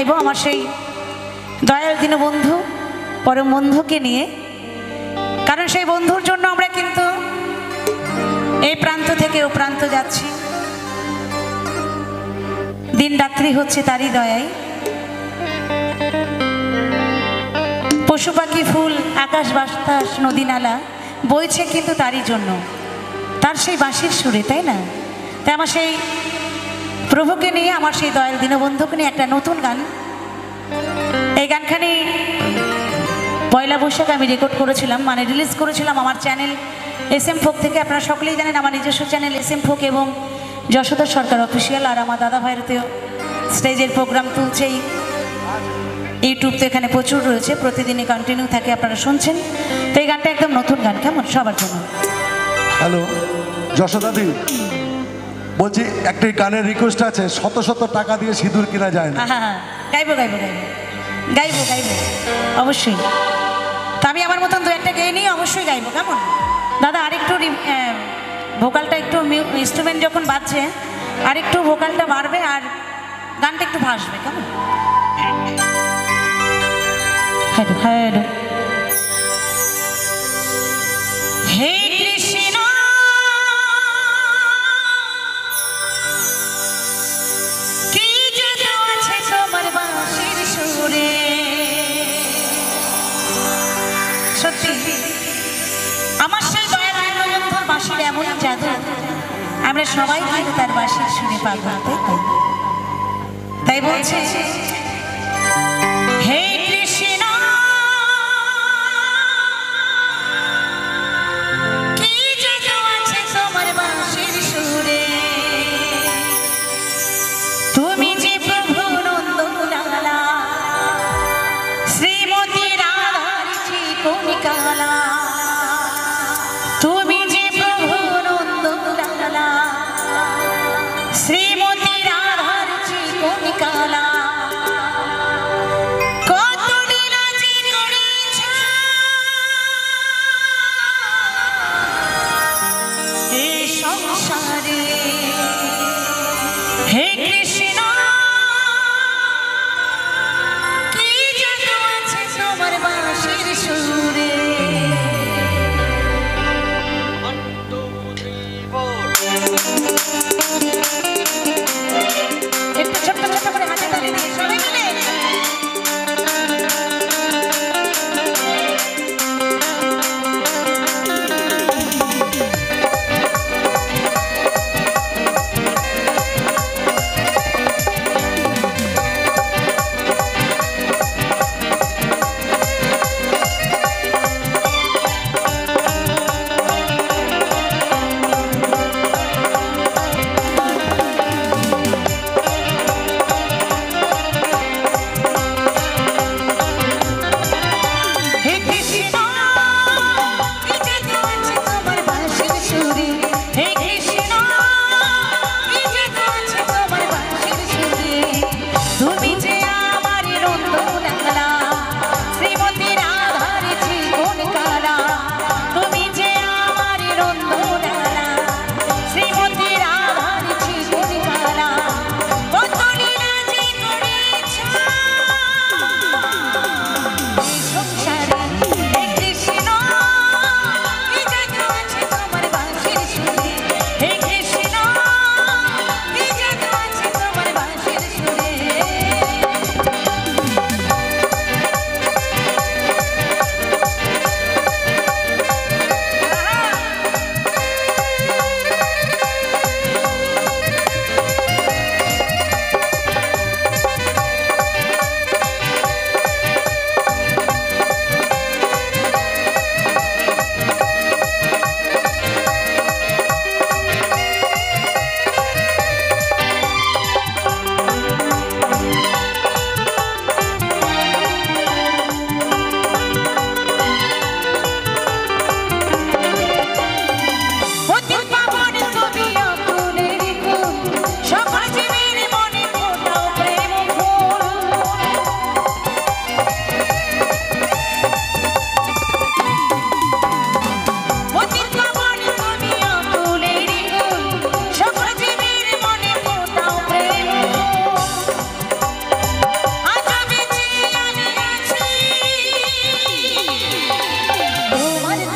গাইবো আমার সেই দয়াল দীনবন্ধু পরম বন্ধুকে নিয়ে, কারণ সেই বন্ধুর জন্য আমরা কিন্তু এই প্রান্ত থেকে ও প্রান্ত যাচ্ছি, দিন রাত্রি হচ্ছে তারই দয়ায়। পশু পাখি ফুল আকাশ বাতাস নদী নালা বইছে কিন্তু তারই জন্য, তার সেই বাঁশির সুরে, তাই না? তাই আমার সেই প্রভুকে নিয়ে, আমার সেই দয়াল দীনবন্ধুকে নিয়ে একটা নতুন গান, এই গানখানি পয়লা বৈশাখ আমি রেকর্ড করেছিলাম, মানে রিলিজ করেছিলাম আমার চ্যানেল SM ফোক থেকে। আপনারা সকলেই জানেন আমার নিজস্ব চ্যানেল SM ফোক এবং যশোদা সরকার অফিসিয়াল, আর আমার দাদা ভাইয়েরতেও স্টেজের প্রোগ্রাম তুলছেই। ইউটিউব তো এখানে প্রচুর রয়েছে, প্রতিদিনই কন্টিনিউ থাকে, আপনারা শুনছেন। তো এই গানটা একদম নতুন গান, কেমন সবার জন্য। হ্যালো যশোদাদি, বলছি একটি গানের রিকোয়েস্ট আছে, শত শত টাকা দিয়ে সিঁদুর কিনা যায় না। হ্যাঁ, গাইবো গাইবো গাইবো গাইবো গাইবো অবশ্যই। তো আমি আমার মতন দু একটা গেয়ে নিয়ে অবশ্যই গাইবো, কেমন দাদা? আরেকটু ভোকালটা একটু, ইনস্ট্রুমেন্ট যখন বাজছে আরেকটু ভোকালটা বাড়বে আর গানটা একটু ভাসবে, কেমন? Hello hello. হে কৃষ্ণ কি জাদু আছে তোমার বাঁশির সুরে, সত্যি আমার সেই দয়াল দীনবন্ধুর বাঁশির এমন জাদু, আমরা সবাই কিন্তু তার বাঁশির সুরে পাগল, তাই বলছে হে কৃষ্ণ কি জাদু আছে তোমার বাঁশির সুরে, তুমি যে প্রভু নন্দলালা শ্রীমতী রাধার চিকনিকালা, তুমি যে প্রভু নন্দলালা শ্রীমতী রাধার চিকনিকালা,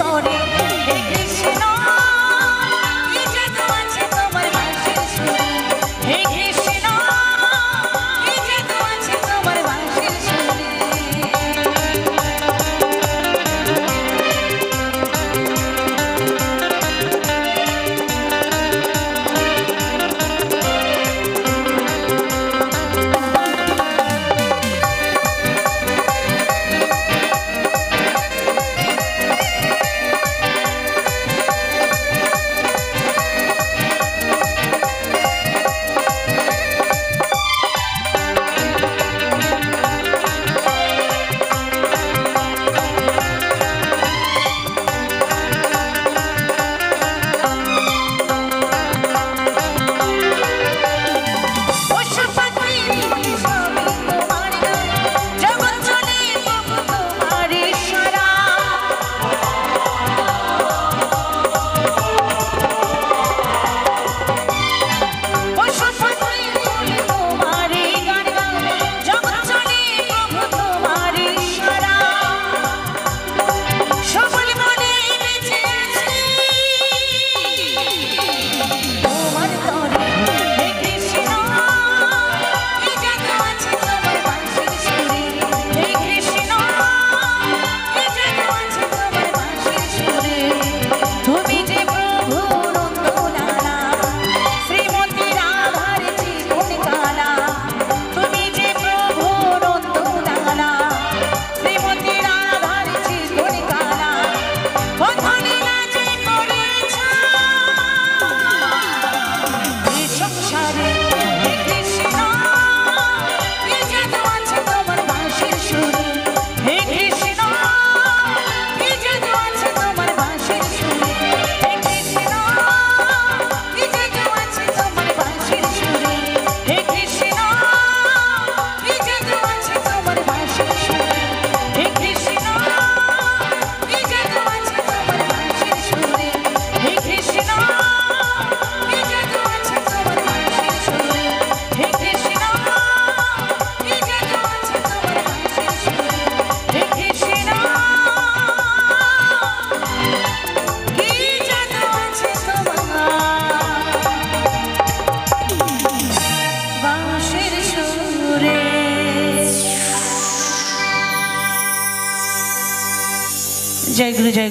তরে হে কৃষ্ণ কি জাদু আছে তোমার বাঁশির সুরে হে কৃষ্ণ কি জাদু আছে তোমার বাঁশির সুরে जय गुरु जय